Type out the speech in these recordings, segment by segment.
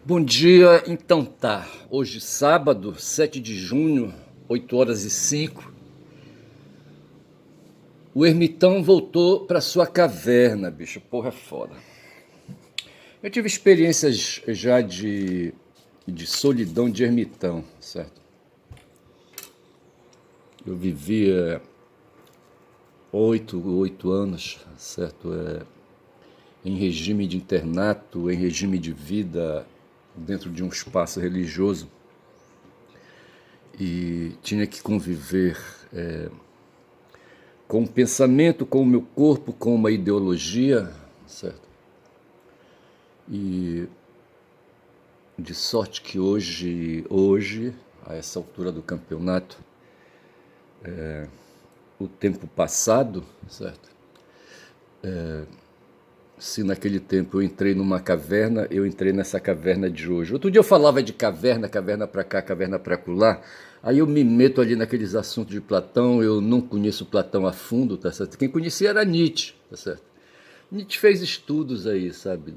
Bom dia, então tá. Hoje, sábado, 7 de junho, 8h05. O ermitão voltou pra sua caverna, bicho. Porra, é foda. Eu tive experiências já de solidão de ermitão, certo? Eu vivia 8 anos, certo? Em regime de internato, em regime de vida dentro de um espaço religioso. E tinha que conviver com o pensamento, com o meu corpo, com uma ideologia, certo? E de sorte que hoje, a essa altura do campeonato, o tempo passado, certo? Se naquele tempo eu entrei numa caverna, eu entrei nessa caverna de hoje. Outro dia eu falava de caverna, caverna para cá, caverna para acolá. Aí eu me meto ali naqueles assuntos de Platão, eu não conheço Platão a fundo, tá certo? Quem conhecia era Nietzsche, tá certo? Nietzsche fez estudos aí, sabe,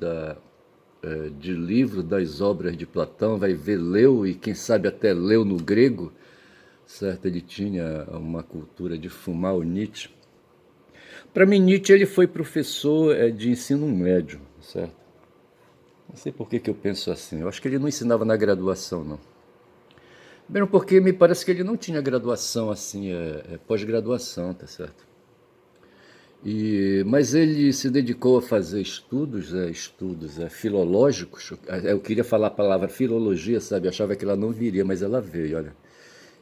de livro, das obras de Platão, vai ver, leu e quem sabe até leu no grego, certo? Ele tinha uma cultura de fumar, o Nietzsche. Para mim, Nietzsche ele foi professor de ensino médio, certo? Não sei por que eu penso assim. Eu acho que ele não ensinava na graduação, não. Mesmo porque me parece que ele não tinha graduação assim, pós-graduação, tá certo? Mas ele se dedicou a fazer estudos filológicos. Eu queria falar a palavra filologia, sabe? Eu achava que ela não viria, mas ela veio, olha.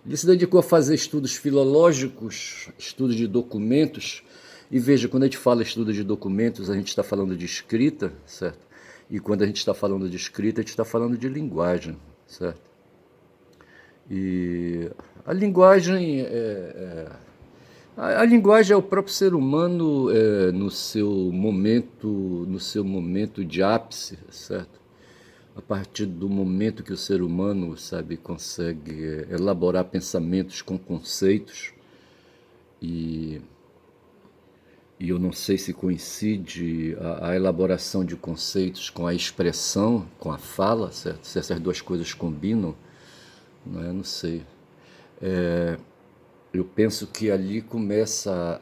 Ele se dedicou a fazer estudos filológicos, estudos de documentos. E veja, quando a gente fala estudo de documentos, a gente está falando de escrita, certo? E quando a gente está falando de escrita, a gente está falando de linguagem, certo? E a linguagem a linguagem é o próprio ser humano no seu momento de ápice, certo? A partir do momento que o ser humano, sabe, consegue elaborar pensamentos com conceitos e, e eu não sei se coincide a elaboração de conceitos com a expressão, com a fala, certo? Se essas duas coisas combinam, não é? Não sei. Eu penso que ali começa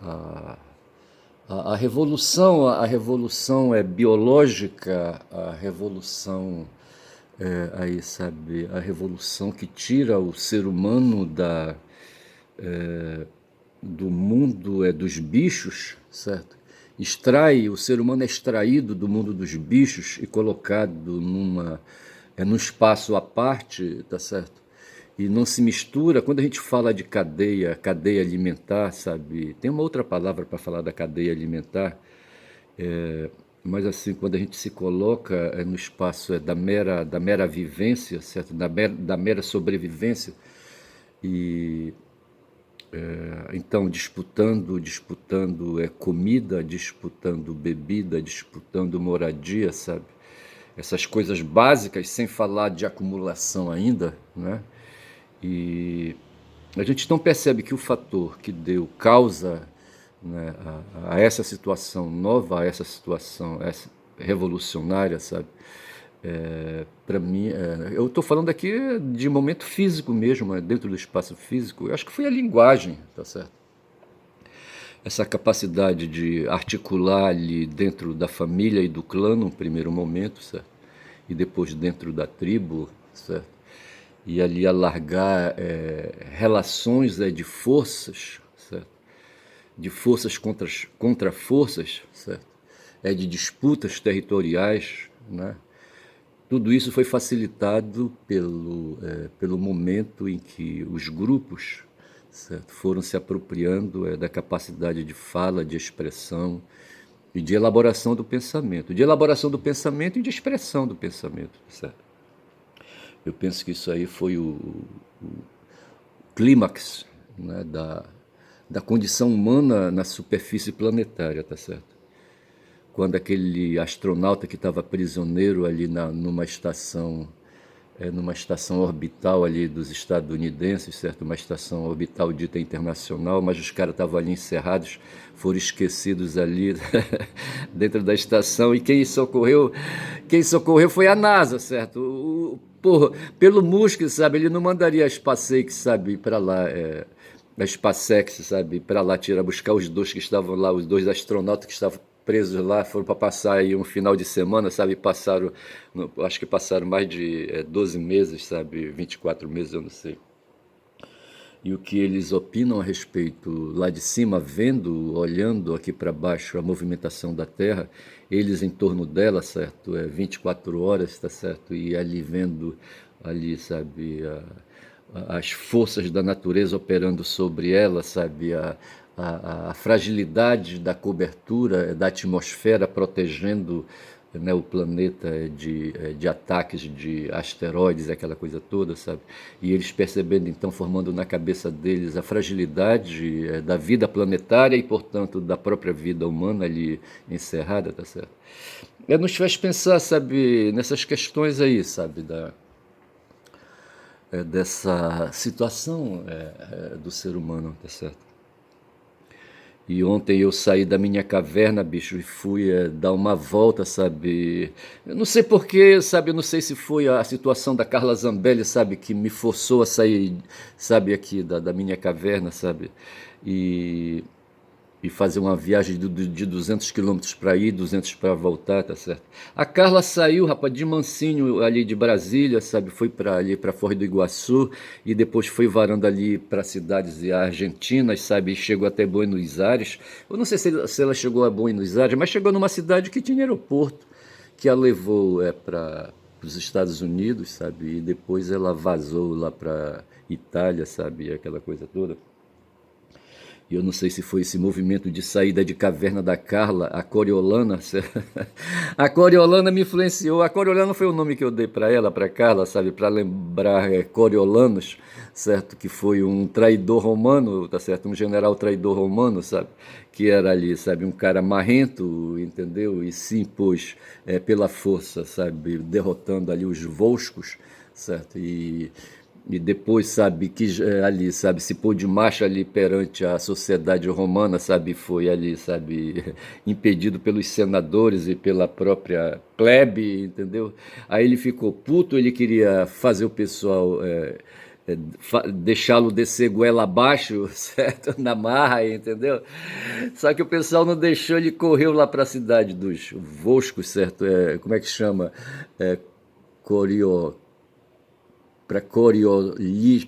a revolução é biológica, a revolução aí sabe, a revolução que tira o ser humano do mundo dos bichos, certo? Extrai, o ser humano é extraído do mundo dos bichos e colocado num espaço à parte, tá certo? E não se mistura. Quando a gente fala de cadeia alimentar, sabe? Tem uma outra palavra para falar da cadeia alimentar, mas assim, quando a gente se coloca no espaço da mera vivência, certo? Da mera sobrevivência, e então disputando comida, disputando bebida, disputando moradia, sabe? Essas coisas básicas, sem falar de acumulação ainda, né? E a gente não percebe que o fator que deu causa, né, a essa situação nova, a essa situação revolucionária, sabe? Para mim, eu estou falando aqui de momento físico mesmo, né, dentro do espaço físico. Eu acho que foi a linguagem, tá certo? Essa capacidade de articular ali dentro da família e do clã num primeiro momento, certo? E depois dentro da tribo, certo? E ali alargar relações de forças, certo? De forças contra forças, certo? De disputas territoriais, né? Tudo isso foi facilitado pelo momento em que os grupos, certo, foram se apropriando da capacidade de fala, de expressão e de elaboração do pensamento. De elaboração do pensamento e de expressão do pensamento, certo? Eu penso que isso aí foi o clímax, né, da condição humana na superfície planetária, tá certo? Quando aquele astronauta que estava prisioneiro ali numa estação numa estação orbital ali dos estadunidenses, certo? Uma estação orbital dita internacional, mas os caras estavam ali encerrados, foram esquecidos ali dentro da estação, e quem socorreu foi a NASA, certo? Porra, pelo Musk, sabe, ele não mandaria a SpaceX, sabe, para lá, a SpaceX, sabe, para lá tirar, buscar os dois que estavam lá, os dois astronautas que estavam presos lá, foram para passar aí um final de semana, sabe, passaram, acho que passaram mais de 12 meses, sabe, 24 meses, eu não sei. E o que eles opinam a respeito lá de cima, vendo, olhando aqui para baixo a movimentação da Terra, eles em torno dela, certo? 24 horas, tá certo? E ali vendo, ali, sabe, as forças da natureza operando sobre ela, sabe? A fragilidade da cobertura, da atmosfera protegendo, né, o planeta de ataques de asteroides, aquela coisa toda, sabe? E eles percebendo, então, formando na cabeça deles a fragilidade da vida planetária e, portanto, da própria vida humana ali encerrada, tá certo? Nos faz pensar, sabe, nessas questões aí, sabe, dessa situação do ser humano, tá certo? E ontem eu saí da minha caverna, bicho, e fui dar uma volta, sabe? Eu não sei porquê, sabe? Eu não sei se foi a situação da Carla Zambelli, sabe? Que me forçou a sair, sabe? Aqui da minha caverna, sabe? E e fazer uma viagem de 200 quilômetros para ir, 200 para voltar, tá certo? A Carla saiu, rapaz, de mansinho ali de Brasília, sabe? Foi para ali para Foz do Iguaçu e depois foi varando ali para cidades argentinas, sabe? E chegou até Buenos Aires. Eu não sei se ela chegou a Buenos Aires, mas chegou numa cidade que tinha aeroporto, que a levou para os Estados Unidos, sabe? E depois ela vazou lá para Itália, sabe? Aquela coisa toda. E eu não sei se foi esse movimento de saída de caverna da Carla, a Coriolana. A Coriolana me influenciou. A Coriolana foi o nome que eu dei para ela, para Carla, sabe? Para lembrar Coriolanos, certo? Que foi um traidor romano, tá certo? Um general traidor romano, sabe? Que era ali, sabe? Um cara marrento, entendeu? E se impôs pela força, sabe? Derrotando ali os volscos, certo? E depois, sabe, que ali, sabe, se pôr de macho ali perante a sociedade romana, sabe, foi ali, sabe, impedido pelos senadores e pela própria plebe, entendeu? Aí ele ficou puto, ele queria fazer o pessoal deixá-lo descer goela abaixo, certo? Na marra, entendeu? Só que o pessoal não deixou, ele correu lá para a cidade dos Voscos, certo? Como é que chama? É, Corio, para Coriolis,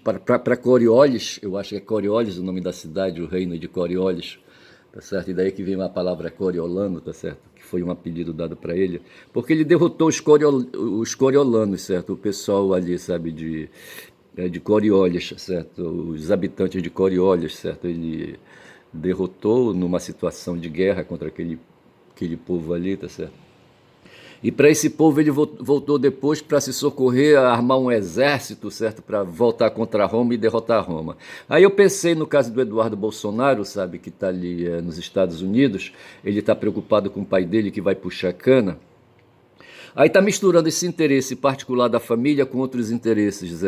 eu acho que é Coriolis o nome da cidade, o reino de Coriolis, tá certo? E daí que vem a palavra Coriolano, tá certo? Que foi um apelido dado para ele, porque ele derrotou os Coriolanos, certo? O pessoal ali, sabe, de Coriolis, certo? Os habitantes de Coriolis, certo? Ele derrotou numa situação de guerra contra aquele povo ali, tá certo? E para esse povo ele voltou depois para se socorrer, a armar um exército, certo? Para voltar contra Roma e derrotar Roma. Aí eu pensei no caso do Eduardo Bolsonaro, sabe, que está ali nos Estados Unidos, ele está preocupado com o pai dele que vai puxar cana. Aí está misturando esse interesse particular da família com outros interesses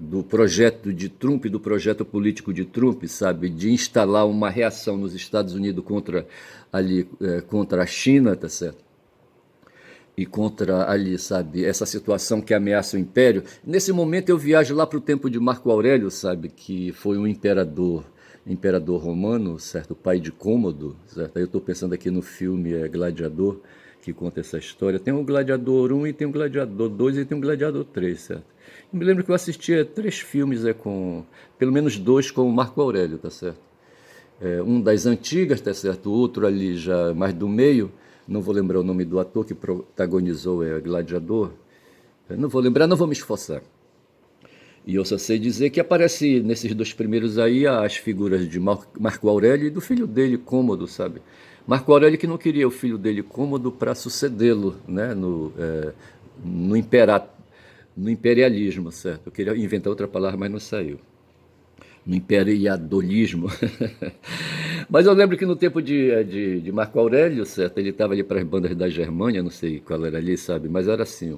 do projeto de Trump, do projeto político de Trump, sabe, de instalar uma reação nos Estados Unidos contra a China, tá certo? E contra ali, sabe, essa situação que ameaça o império. Nesse momento eu viajo lá para o tempo de Marco Aurélio, sabe, que foi um imperador romano, certo, pai de Cômodo, certo? Aí eu estou pensando aqui no filme Gladiador, que conta essa história. Tem o Gladiador 1 e tem o Gladiador 2 e tem o Gladiador 3, certo? Eu me lembro que eu assistia 3 filmes pelo menos 2 com o Marco Aurélio, tá certo? Um das antigas, tá certo? O outro ali já mais do meio, não vou lembrar o nome do ator que protagonizou Gladiador. Eu não vou lembrar, não vou me esforçar. E eu só sei dizer que aparece nesses 2 primeiros aí as figuras de Marco Aurélio e do filho dele, Cômodo, sabe? Marco Aurélio que não queria o filho dele, Cômodo, para sucedê-lo, né? No, impera, no imperialismo, certo? Eu queria inventar outra palavra, mas não saiu. No imperiadolismo. Mas eu lembro que no tempo de Marco Aurélio, certo? Ele estava ali para as bandas da Germânia, não sei qual era ali, sabe? Mas era assim,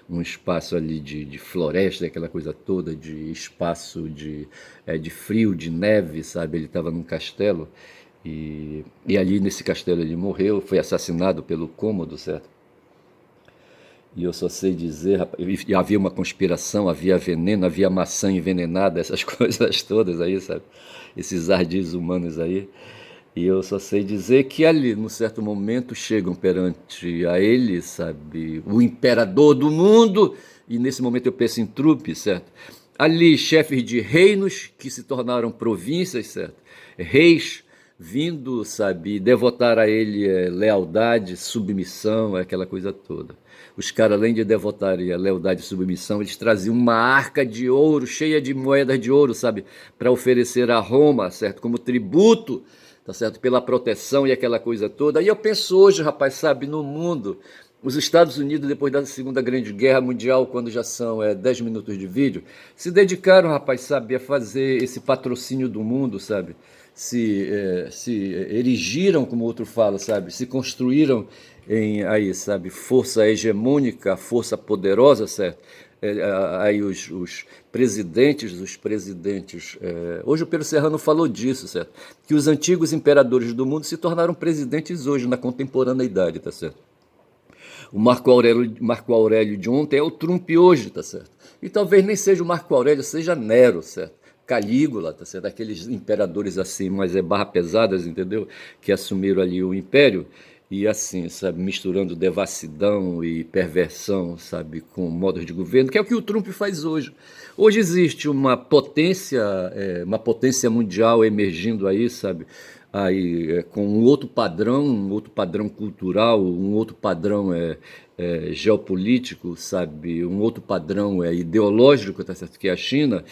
um espaço ali de floresta, aquela coisa toda, de espaço de frio, de neve, sabe? Ele estava num castelo e ali nesse castelo ele morreu, foi assassinado pelo Cômodo, certo? E eu só sei dizer, rapaz, e havia uma conspiração, havia veneno, havia maçã envenenada, essas coisas todas aí, sabe? Esses ardis humanos aí. E eu só sei dizer que ali, num certo momento, chegam perante a ele, sabe, o imperador do mundo, e nesse momento eu penso em trupe, certo? Ali, chefes de reinos que se tornaram províncias, certo? Reis vindo, sabe, devotar a ele lealdade, submissão, aquela coisa toda. Os caras, além de devotarem a lealdade e submissão, eles traziam uma arca de ouro, cheia de moedas de ouro, sabe, para oferecer a Roma, certo, como tributo, tá certo, pela proteção e aquela coisa toda. E eu penso hoje, rapaz, sabe, no mundo, os Estados Unidos, depois da Segunda Grande Guerra Mundial, quando já são 10 minutos de vídeo, se dedicaram, rapaz, sabe, a fazer esse patrocínio do mundo, sabe? Se erigiram, como outro fala, sabe? Se construíram em aí, sabe, força hegemônica, força poderosa, certo? Aí os presidentes, hoje o Pedro Serrano falou disso, certo? Que os antigos imperadores do mundo se tornaram presidentes hoje, na contemporaneidade, tá certo? O Marco Aurélio de ontem é o Trump hoje, tá certo? E talvez nem seja o Marco Aurélio, seja Nero, certo? Calígula, tá certo? Aqueles imperadores assim, mas barra pesadas, entendeu? Que assumiram ali o império e assim, sabe, misturando devassidão e perversão, sabe, com modos de governo, que é o que o Trump faz hoje. Hoje existe uma potência mundial emergindo aí, sabe, aí com um outro padrão cultural, um outro padrão geopolítico, sabe, um outro padrão ideológico, tá certo, que é a China,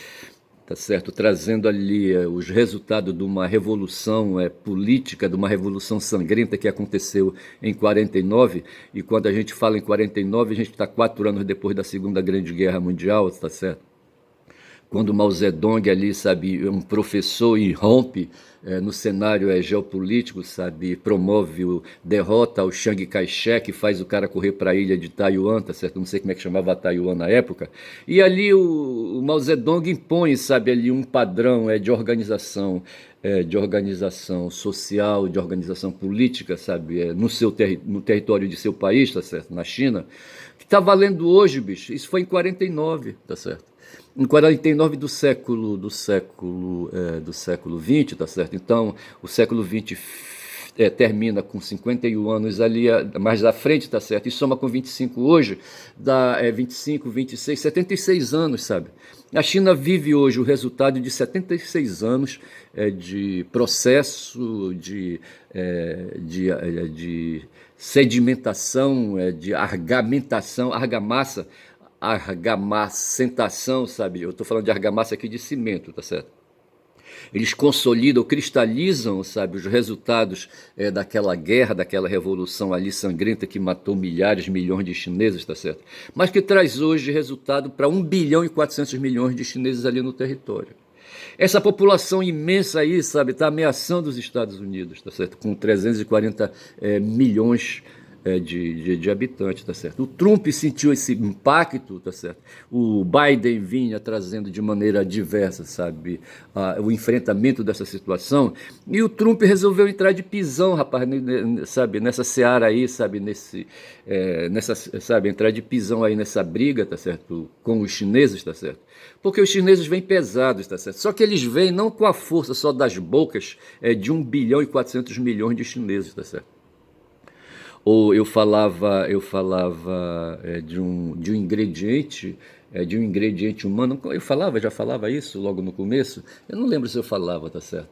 tá certo, trazendo ali os resultados de uma revolução política, de uma revolução sangrenta que aconteceu em 49, e quando a gente fala em 49, a gente está 4 anos depois da Segunda Grande Guerra Mundial, tá certo? Quando Mao Zedong ali, sabe, um professor irrompe no cenário geopolítico, sabe, promove derrota ao Chiang Kai-shek, faz o cara correr para a ilha de Taiwan, tá certo? Não sei como é que chamava Taiwan na época. E ali o Mao Zedong impõe, sabe, ali um padrão de organização social, de organização política, sabe, no território de seu país, tá certo? Na China, que está valendo hoje, bicho. Isso foi em 49, tá certo? Em 49 do século XX, tá certo? Então, o século XX termina com 51 anos ali mais à frente, tá certo? E soma com 25 hoje, dá 25, 26, 76 anos, sabe? A China vive hoje o resultado de 76 anos de processo, de sedimentação, de argamacentação, sabe? Eu estou falando de argamassa aqui de cimento, tá certo? Eles consolidam, cristalizam, sabe, os resultados daquela guerra, daquela revolução ali sangrenta que matou milhares, milhões de chineses, tá certo? Mas que traz hoje resultado para 1,4 bilhão de chineses ali no território. Essa população imensa aí, sabe, está ameaçando os Estados Unidos, tá certo? Com 340 milhões de habitantes, tá certo? O Trump sentiu esse impacto, tá certo? O Biden vinha trazendo de maneira diversa, sabe, o enfrentamento dessa situação, e o Trump resolveu entrar de pisão, rapaz, sabe, nessa seara aí, sabe, sabe, entrar de pisão aí nessa briga, tá certo, com os chineses, tá certo? Porque os chineses vêm pesados, tá certo? Só que eles vêm não com a força só das bocas de 1,4 bilhão de chineses, tá certo? Ou eu falava de um ingrediente humano. Já falava isso logo no começo. Eu não lembro se eu falava, tá certo?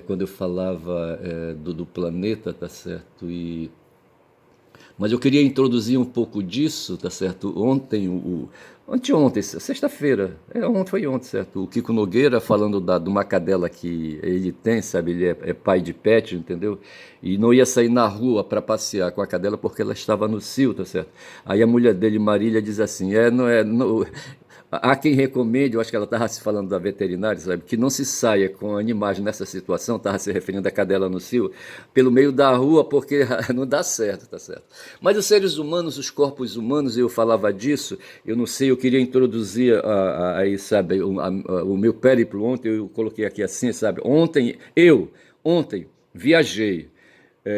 Quando eu falava do planeta, tá certo? Mas eu queria introduzir um pouco disso, tá certo? Anteontem, sexta-feira, foi ontem, certo? O Kiko Nogueira falando de uma cadela que ele tem, sabe? Ele é pai de pet, entendeu? E não ia sair na rua para passear com a cadela porque ela estava no cio, tá certo? Aí a mulher dele, Marília, diz assim: não é, não, Há quem recomende, eu acho que ela estava se falando da veterinária, sabe, que não se saia com animais nessa situação, estava se referindo à cadela no cio, pelo meio da rua, porque não dá certo, tá certo? Mas os seres humanos, os corpos humanos, eu falava disso, eu não sei, eu queria introduzir aí, sabe, o meu périplo ontem, eu coloquei aqui assim, sabe, ontem, viajei,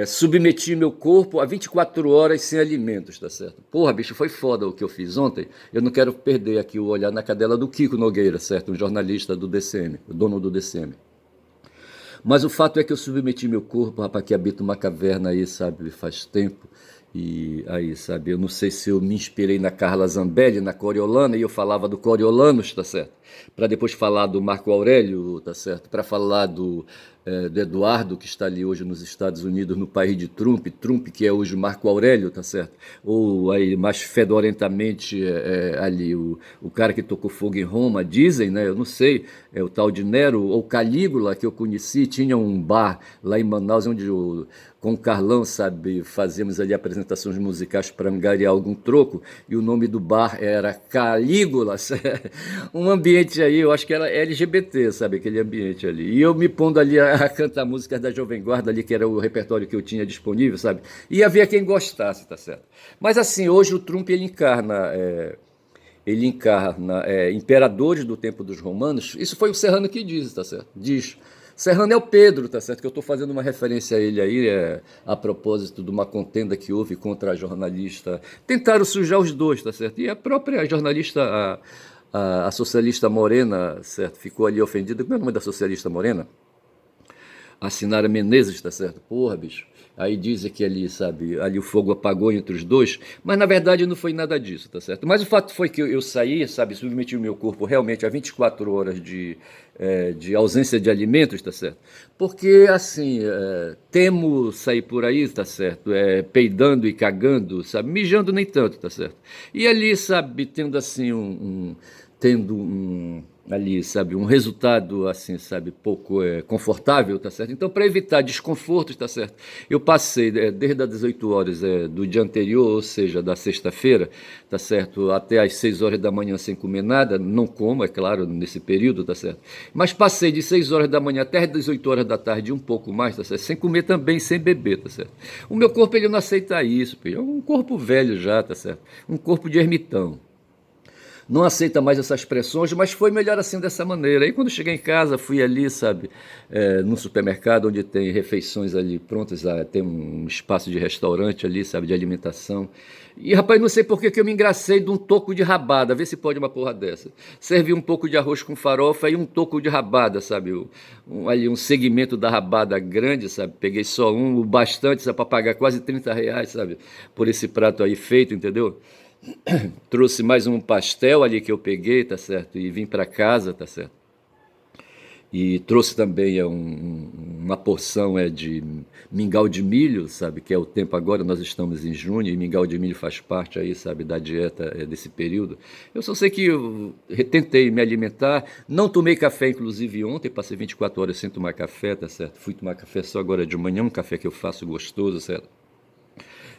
submeti meu corpo a 24 horas sem alimentos, tá certo? Porra, bicho, foi foda o que eu fiz ontem. Eu não quero perder aqui o olhar na cadela do Kiko Nogueira, certo? Um jornalista do DCM, o dono do DCM. Mas o fato é que eu submeti meu corpo, rapaz, que habita uma caverna aí, sabe, faz tempo. E aí, sabe, eu não sei se eu me inspirei na Carla Zambelli, na Coriolana, e eu falava do Coriolanus, tá certo? Para depois falar do Marco Aurélio, tá certo? Para falar do Eduardo, que está ali hoje nos Estados Unidos, no país de Trump que é hoje o Marco Aurélio, tá certo? Ou aí, mais fedorentamente, ali, o cara que tocou fogo em Roma, dizem, né? Eu não sei, é o tal de Nero, ou Calígula, que eu conheci, tinha um bar lá em Manaus, onde com o Carlão, sabe, fazíamos ali apresentações musicais para angariar algum troco, e o nome do bar era Calígula, um ambiente aí, eu acho que era LGBT, sabe, aquele ambiente ali. E eu me pondo ali a cantar músicas da Jovem Guarda ali, que era o repertório que eu tinha disponível, sabe, e havia quem gostasse, tá certo? Mas assim, hoje o Trump, ele encarna imperadores do tempo dos romanos. Isso foi o Serrano que diz, tá certo? Diz. Serrano é o Pedro, tá certo? Que eu estou fazendo uma referência a ele aí, a propósito de uma contenda que houve contra a jornalista. Tentaram sujar os dois, tá certo? E a própria jornalista, a socialista Morena, certo? Ficou ali ofendida. Como é o nome da socialista Morena? A Sinara Menezes, tá certo? Porra, bicho. Aí dizem que ali, sabe, ali o fogo apagou entre os dois, mas na verdade não foi nada disso, tá certo? Mas o fato foi que eu saí, sabe, submeti o meu corpo realmente a 24 horas de ausência de alimentos, tá certo? Porque, assim, temo sair por aí, tá certo? Peidando e cagando, sabe? Mijando nem tanto, tá certo? E ali, sabe, tendo assim tendo ali, sabe, um resultado assim, sabe, pouco confortável, tá certo? Então, para evitar desconfortos, tá certo? Eu passei desde as 18 horas do dia anterior, ou seja, da sexta-feira, tá certo, até às 6 horas da manhã sem comer nada, não como, é claro, nesse período, tá certo? Mas passei de 6 horas da manhã até as 18 horas da tarde, um pouco mais, tá certo? Sem comer também, sem beber, tá certo? O meu corpo, ele não aceita isso, filho. É um corpo velho já, tá certo? Um corpo de ermitão, não aceita mais essas pressões, mas foi melhor assim dessa maneira. Aí quando cheguei em casa, fui ali, sabe, num supermercado onde tem refeições ali prontas, tem um espaço de restaurante ali, sabe, de alimentação. E rapaz, não sei por que eu me engracei de um toco de rabada, vê se pode uma porra dessa. Servi um pouco de arroz com farofa e um toco de rabada, sabe, ali um segmento da rabada grande, sabe, peguei só um, o bastante, sabe, para pagar quase R$ 30, sabe, por esse prato aí feito, entendeu? Trouxe mais um pastel ali que eu peguei, tá certo? E vim para casa, tá certo? E trouxe também uma porção de mingau de milho, sabe? Que é o tempo agora, nós estamos em junho, e mingau de milho faz parte aí, sabe, da dieta desse período. Eu só sei que eu tentei me alimentar, não tomei café, inclusive ontem, passei 24 horas sem tomar café, tá certo? Fui tomar café só agora de manhã, um café que eu faço gostoso, certo?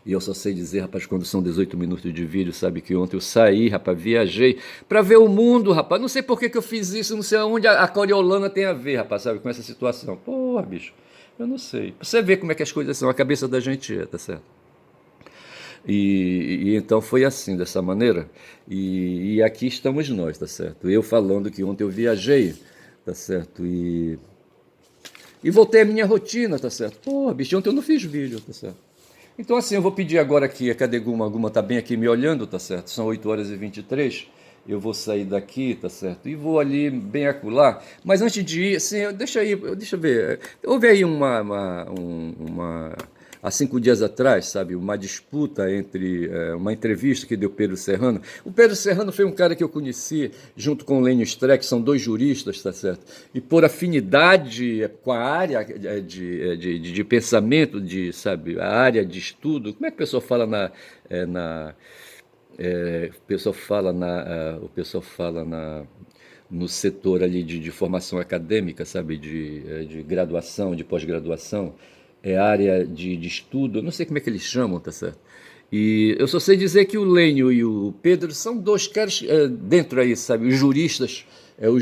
E eu só sei dizer, rapaz, quando são 18 minutos de vídeo, sabe que ontem eu saí, rapaz, viajei para ver o mundo, rapaz. Não sei por que eu fiz isso, não sei aonde a Coriolana tem a ver, rapaz, sabe, com essa situação. Porra, bicho, eu não sei. Pra você ver como é que as coisas são, a cabeça da gente tá certo? E então foi assim, dessa maneira. E aqui estamos nós, tá certo? Eu falando que ontem eu viajei, tá certo? E voltei à minha rotina, tá certo? Porra, bicho, ontem eu não fiz vídeo, tá certo? Então, assim, eu vou pedir agora aqui, cadê Guma? A Guma tá bem aqui me olhando, tá certo? São 8 horas e 23. Eu vou sair daqui, tá certo? E vou ali bem acolá. Mas antes de ir, assim, deixa eu ver. Houve aí há 5 dias atrás, sabe, uma disputa entre uma entrevista que deu Pedro Serrano. O Pedro Serrano foi um cara que eu conheci junto com o Lênio Streck, são dois juristas, tá certo? E por afinidade com a área de pensamento, sabe, a área de estudo, como é que o pessoal fala o pessoal fala no setor ali de formação acadêmica, sabe, de graduação, de pós-graduação, área de estudo, eu não sei como é que eles chamam, tá certo? E eu só sei dizer que o Lênio e o Pedro são dois caras dentro aí, sabe, os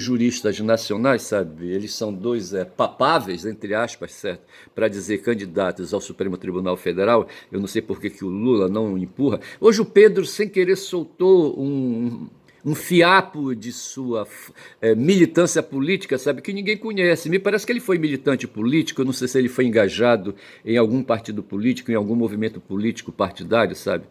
juristas nacionais, sabe, eles são dois papáveis, entre aspas, certo, para dizer candidatos ao Supremo Tribunal Federal. Eu não sei por que que o Lula não empurra. Hoje o Pedro, sem querer, soltou um fiapo de sua militância política, sabe, que ninguém conhece. Me parece que ele foi militante político, eu não sei se ele foi engajado em algum partido político, em algum movimento político partidário, sabe?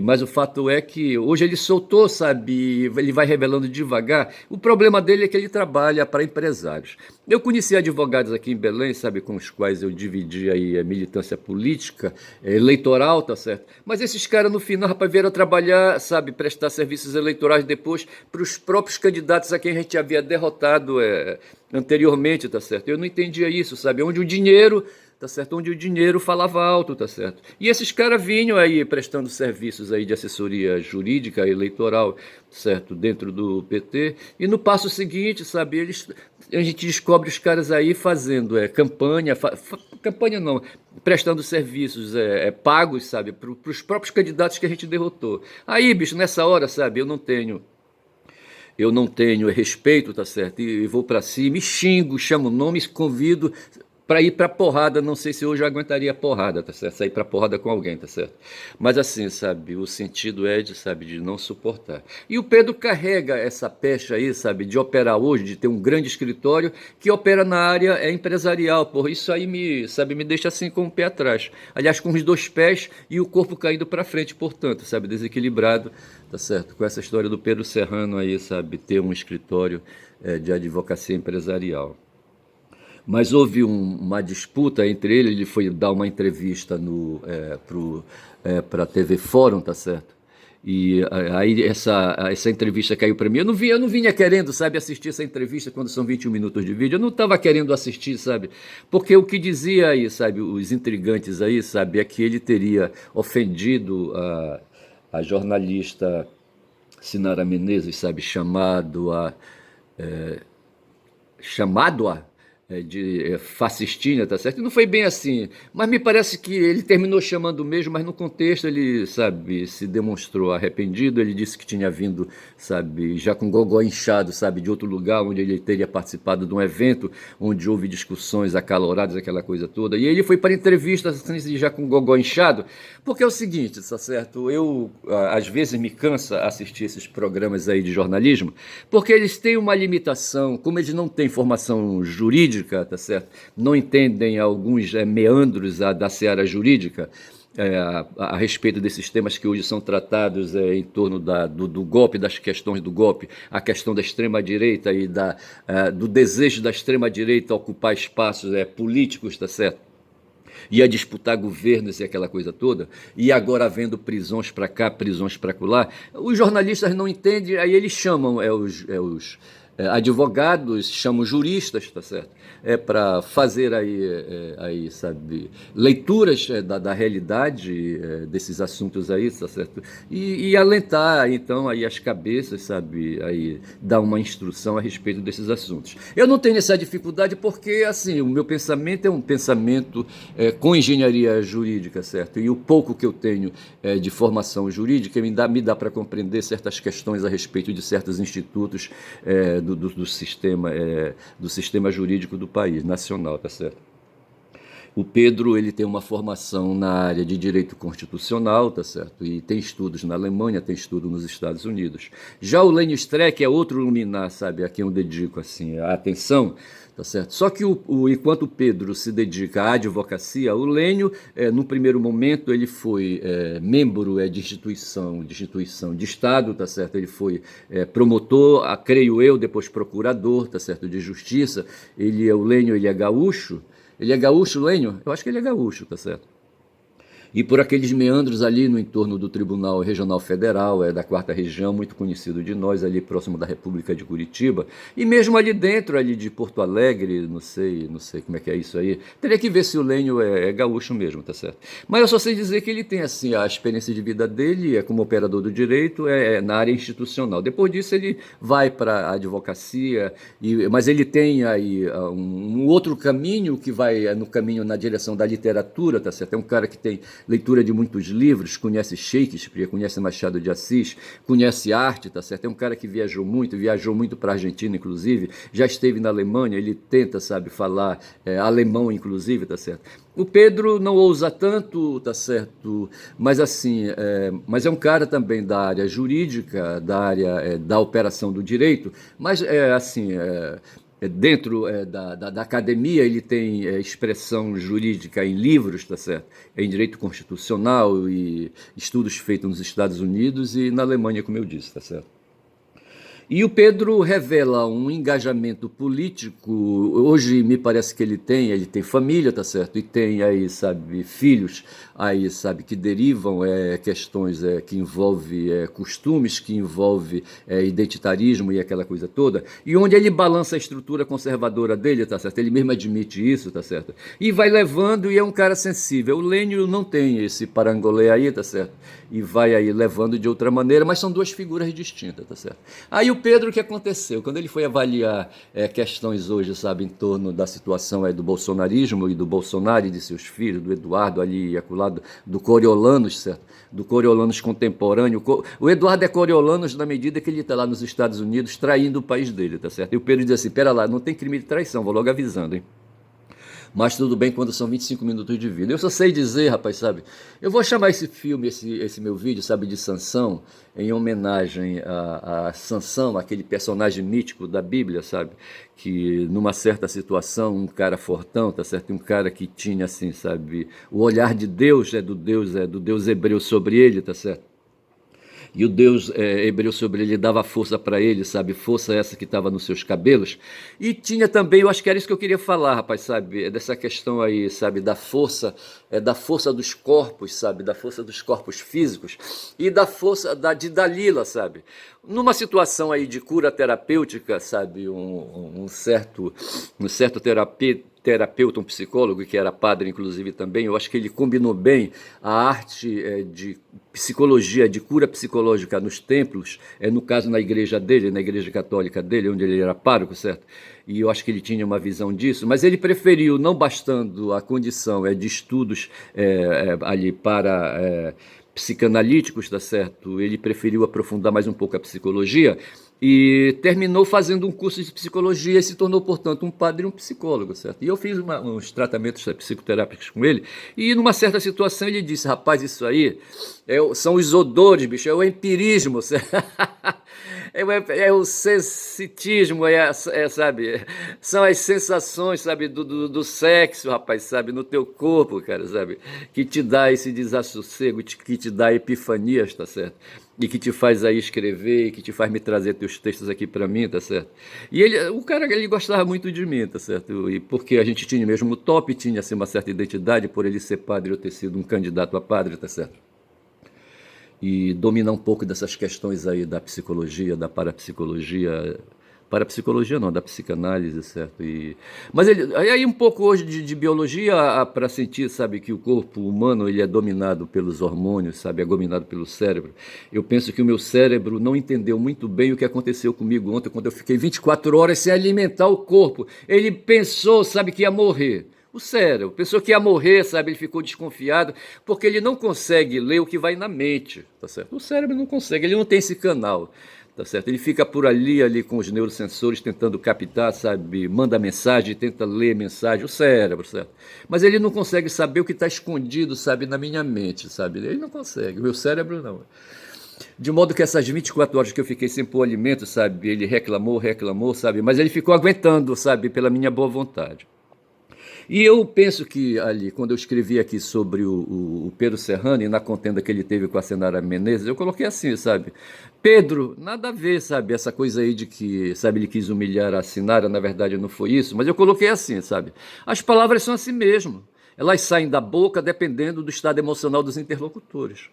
Mas o fato é que hoje ele soltou, sabe, ele vai revelando devagar. O problema dele é que ele trabalha para empresários. Eu conheci advogados aqui em Belém, sabe, com os quais eu dividi aí a militância política, eleitoral, tá certo? Mas esses caras no final, rapaz, vieram trabalhar, sabe, prestar serviços eleitorais depois para os próprios candidatos a quem a gente havia derrotado anteriormente, tá certo? Eu não entendia isso, sabe? Onde o dinheiro, tá certo? Onde o dinheiro falava alto, tá certo? E esses caras vinham aí prestando serviços aí de assessoria jurídica eleitoral, certo? Dentro do PT. E no passo seguinte, sabe, a gente descobre os caras aí fazendo campanha não, prestando serviços pagos, sabe, para os próprios candidatos que a gente derrotou. Aí, bicho, nessa hora, sabe, eu não tenho respeito, tá certo? E vou para cima, e xingo, chamo nomes, convido para ir para porrada. Não sei se hoje eu aguentaria porrada, tá certo? Sair para porrada com alguém, tá certo? Mas assim, sabe, o sentido de não suportar. E o Pedro carrega essa pecha aí, sabe, de operar hoje, de ter um grande escritório que opera na área empresarial. Porra, isso aí me deixa assim com o pé atrás. Aliás, com os dois pés e o corpo caindo para frente, portanto, sabe, desequilibrado, tá certo? Com essa história do Pedro Serrano aí, sabe, ter um escritório de advocacia empresarial. Mas houve uma disputa entre ele foi dar uma entrevista para a TV Fórum, tá certo? E aí essa entrevista caiu para mim. Eu não vinha querendo, sabe, assistir essa entrevista quando são 21 minutos de vídeo. Eu não estava querendo assistir, sabe? Porque o que dizia aí, sabe, os intrigantes aí, sabe, é que ele teria ofendido a jornalista Sinara Menezes, sabe, chamado-a de fascistinha, tá certo? E não foi bem assim, mas me parece que ele terminou chamando mesmo, mas no contexto ele, sabe, se demonstrou arrependido. Ele disse que tinha vindo, sabe, já com o gogó inchado, sabe, de outro lugar, onde ele teria participado de um evento, onde houve discussões acaloradas, aquela coisa toda, e ele foi para entrevista assim, já com o gogó inchado, porque é o seguinte, tá certo? Eu, às vezes, me cansa assistir esses programas aí de jornalismo, porque eles têm uma limitação, como eles não têm formação jurídica, tá certo? Não entendem alguns meandros da seara jurídica, a respeito desses temas que hoje são tratados em torno do golpe, das questões do golpe, a questão da extrema-direita e do desejo da extrema-direita ocupar espaços políticos, tá certo? Ia disputar governos e aquela coisa toda, e agora havendo prisões para cá, prisões para lá, os jornalistas não entendem, aí eles chamam os advogados, chamam juristas, tá certo? Para fazer aí, sabe, leituras da realidade desses assuntos aí, tá certo? E alentar, então, aí as cabeças, sabe, aí dar uma instrução a respeito desses assuntos. Eu não tenho essa dificuldade porque, assim, o meu pensamento é um pensamento com engenharia jurídica, certo? E o pouco que eu tenho de formação jurídica me dá para compreender certas questões a respeito de certos institutos do sistema jurídico do país, nacional, tá certo? O Pedro, ele tem uma formação na área de direito constitucional, tá certo? E tem estudos na Alemanha, tem estudo nos Estados Unidos. Já o Lênio Streck é outro luminar, sabe, a quem eu dedico assim a atenção, tá certo? Só que enquanto o Pedro se dedica à advocacia, o Lênio, no primeiro momento, ele foi membro de instituição de Estado, tá certo? Ele foi promotor, creio eu, depois procurador, tá certo, de justiça. O Lênio, ele é gaúcho. Ele é gaúcho, Lênio? Eu acho que ele é gaúcho, tá certo? E por aqueles meandros ali no entorno do Tribunal Regional Federal, da Quarta Região, muito conhecido de nós, ali próximo da República de Curitiba, e mesmo ali dentro ali de Porto Alegre, não sei como é que é isso aí, teria que ver se o Lênio é gaúcho mesmo, tá certo? Mas eu só sei dizer que ele tem, assim, a experiência de vida dele como operador do direito na área institucional. Depois disso ele vai para a advocacia, mas ele tem aí um outro caminho que vai no caminho na direção da literatura, tá certo? É um cara que tem leitura de muitos livros, conhece Shakespeare, conhece Machado de Assis, conhece arte, tá certo? É um cara que viajou muito para a Argentina, inclusive, já esteve na Alemanha, ele tenta, sabe, falar alemão, inclusive, tá certo? O Pedro não ousa tanto, tá certo? Mas assim, mas é um cara também da área jurídica, da área da operação do direito, mas assim, dentro da academia ele tem expressão jurídica em livros, tá certo? Em direito constitucional e estudos feitos nos Estados Unidos e na Alemanha, como eu disse, tá certo? E o Pedro revela um engajamento político. Hoje me parece que ele tem família, tá certo? E tem aí, sabe, filhos aí, sabe, que derivam questões que envolve costumes, que envolve identitarismo e aquela coisa toda. E onde ele balança a estrutura conservadora dele, tá certo? Ele mesmo admite isso, tá certo? E vai levando e é um cara sensível. O Lênio não tem esse parangolé aí, tá certo? E vai aí levando de outra maneira, mas são duas figuras distintas, tá certo? Aí o Pedro, o que aconteceu? Quando ele foi avaliar questões hoje, sabe, em torno da situação do bolsonarismo e do Bolsonaro e de seus filhos, do Eduardo ali e acolá, do Coriolanus, certo? Do Coriolanus contemporâneo. O Eduardo é Coriolanus na medida que ele está lá nos Estados Unidos traindo o país dele, tá certo? E o Pedro diz assim, pera lá, não tem crime de traição, vou logo avisando, hein? Mas tudo bem quando são 25 minutos de vida. Eu só sei dizer, rapaz, sabe? Eu vou chamar esse filme, esse meu vídeo, sabe, de Sansão, em homenagem a Sansão, aquele personagem mítico da Bíblia, sabe? Que numa certa situação, um cara fortão, tá certo? Um cara que tinha, assim, sabe, o olhar de Deus, do Deus hebreu sobre ele, tá certo? E o Deus hebreu sobre ele dava força para ele, sabe? Força essa que estava nos seus cabelos. E tinha também, eu acho que era isso que eu queria falar, rapaz, sabe? Dessa questão aí, sabe? Da força dos corpos, sabe? Da força dos corpos físicos e da força de Dalila, sabe? Numa situação aí de cura terapêutica, sabe? Um certo terapeuta, um psicólogo, que era padre inclusive também, eu acho que ele combinou bem a arte de psicologia, de cura psicológica nos templos, no caso na igreja dele, na igreja católica dele, onde ele era pároco, certo? E eu acho que ele tinha uma visão disso, mas ele preferiu, não bastando a condição de estudos ali para psicanalíticos, tá certo? Ele preferiu aprofundar mais um pouco a psicologia e terminou fazendo um curso de psicologia e se tornou, portanto, um padre e um psicólogo, certo? E eu fiz uns tratamentos psicoterápicos com ele e numa certa situação ele disse, rapaz, isso aí são os odores, bicho, é o empirismo, certo? É o sensitismo, sabe? São as sensações, sabe, do sexo, rapaz, sabe, no teu corpo, cara, sabe? Que te dá esse desassossego, que te dá epifanias, tá certo? E que te faz aí escrever, que te faz me trazer teus textos aqui para mim, tá certo? E o cara, ele gostava muito de mim, tá certo? E porque a gente tinha mesmo o top, tinha assim uma certa identidade, por ele ser padre, eu ter sido um candidato a padre, tá certo? E dominar um pouco dessas questões aí da psicologia, da parapsicologia não, da psicanálise, certo? Mas aí um pouco hoje de biologia para sentir, sabe, que o corpo humano ele é dominado pelos hormônios, sabe, é dominado pelo cérebro. Eu penso que o meu cérebro não entendeu muito bem o que aconteceu comigo ontem, quando eu fiquei 24 horas sem alimentar o corpo. Ele pensou, sabe, que ia morrer. O cérebro, pensou que ia morrer, sabe? Ele ficou desconfiado, porque ele não consegue ler o que vai na mente, tá certo? O cérebro não consegue, ele não tem esse canal, tá certo? Ele fica por ali com os neurosensores tentando captar, sabe? Manda mensagem, tenta ler mensagem, o cérebro, certo? Mas ele não consegue saber o que está escondido, sabe? Na minha mente, sabe? Ele não consegue, o meu cérebro não. De modo que essas 24 horas que eu fiquei sem pôr alimento, sabe? Ele reclamou, sabe? Mas ele ficou aguentando, sabe? Pela minha boa vontade. E eu penso que ali, quando eu escrevi aqui sobre o Pedro Serrano e na contenda que ele teve com a Senara Menezes, eu coloquei assim, sabe? Pedro, nada a ver, sabe? Essa coisa aí de que, sabe, ele quis humilhar a Sinara, na verdade não foi isso, mas eu coloquei assim, sabe? As palavras são assim mesmo. Elas saem da boca dependendo do estado emocional dos interlocutores.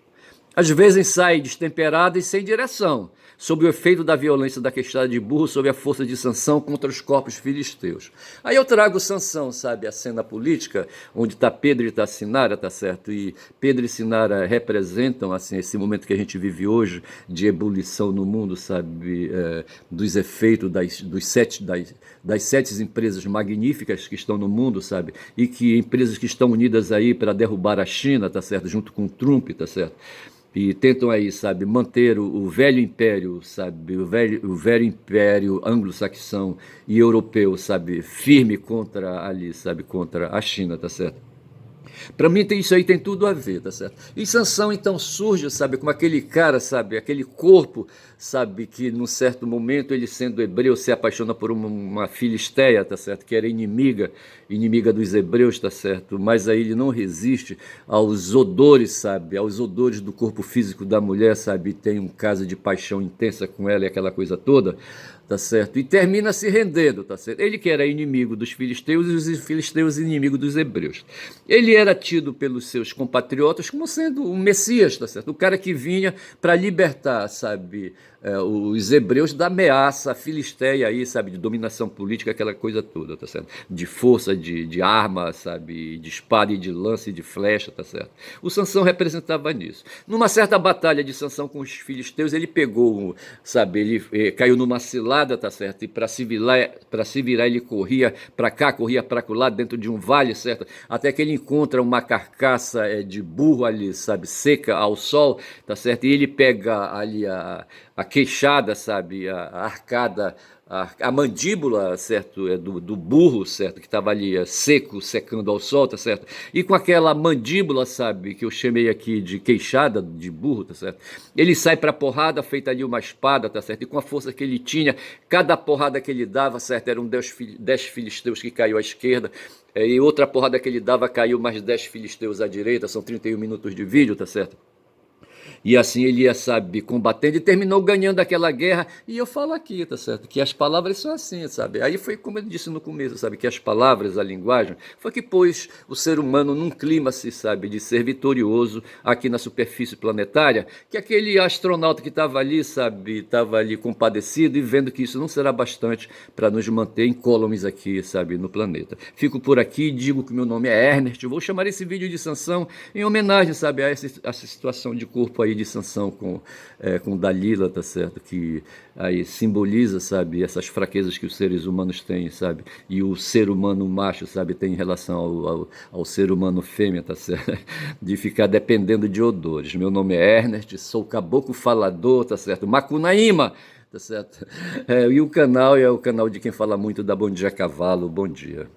Às vezes sai destemperada e sem direção, sob o efeito da violência da queixada de burro, sob a força de Sansão contra os corpos filisteus. Aí eu trago Sansão, sabe, a cena política, onde está Pedro e está Sinara, tá certo? E Pedro e Sinara representam, assim, esse momento que a gente vive hoje, de ebulição no mundo, sabe, dos efeitos das sete empresas magníficas que estão no mundo, sabe? E que empresas que estão unidas aí para derrubar a China, tá certo? Junto com o Trump, tá certo? E tentam aí, sabe, manter o velho império, sabe, o velho império anglo-saxão e europeu, sabe, firme contra ali, sabe, contra a China, tá certo? Para mim isso aí tem tudo a ver, tá certo? E Sansão então surge, sabe, como aquele cara, sabe, aquele corpo, sabe, que num certo momento ele sendo hebreu se apaixona por uma filisteia, tá certo, que era inimiga dos hebreus, tá certo? Mas aí ele não resiste aos odores, sabe, aos odores do corpo físico da mulher, sabe, tem um caso de paixão intensa com ela e aquela coisa toda, tá certo? E termina se rendendo, tá certo? Ele que era inimigo dos filisteus e os filisteus inimigos dos hebreus. Ele era tido pelos seus compatriotas como sendo o Messias, tá certo? O cara que vinha para libertar, sabe, os hebreus da ameaça filisteia aí, sabe, de dominação política, aquela coisa toda, tá certo? De força, de arma, sabe, de espada e de lança e de flecha, tá certo? O Sansão representava nisso. Numa certa batalha de Sansão com os filisteus, ele pegou, sabe, ele caiu numa cilada, tá certo? E para se virar ele corria para cá, corria para lá dentro de um vale, certo? Até que ele encontra uma carcaça de burro ali, sabe, seca ao sol, tá certo? E ele pega ali a queixada, sabe, a arcada, a mandíbula, certo, do burro, certo, que estava ali seco, secando ao sol, tá certo? E com aquela mandíbula, sabe, que eu chamei aqui de queixada de burro, tá certo? Ele sai para porrada, feita ali uma espada, tá certo? E com a força que ele tinha, cada porrada que ele dava, certo, eram 10 filisteus que caiu à esquerda, e outra porrada que ele dava caiu mais 10 filisteus à direita, são 31 minutos de vídeo, tá certo? E assim ele ia, sabe, combatendo e terminou ganhando aquela guerra. E eu falo aqui, tá certo? Que as palavras são assim, sabe? Aí foi como eu disse no começo, sabe? Que as palavras, a linguagem, foi que pôs o ser humano num clima, se sabe, de ser vitorioso aqui na superfície planetária, que aquele astronauta que estava ali, sabe, estava ali compadecido e vendo que isso não será bastante para nos manter incólumes aqui, sabe, no planeta. Fico por aqui, digo que meu nome é Ernest, vou chamar esse vídeo de Sansão em homenagem, sabe, a essa situação de corpo aí de Sansão com Dalila, tá certo? Que aí simboliza, sabe, essas fraquezas que os seres humanos têm, sabe? E o ser humano macho, sabe, tem em relação ao ser humano fêmea, tá certo? De ficar dependendo de odores. Meu nome é Ernest, sou caboclo falador, tá certo? Macunaíma, tá certo? E o canal é o canal de quem fala muito da Bom Dia Cavalo. Bom dia.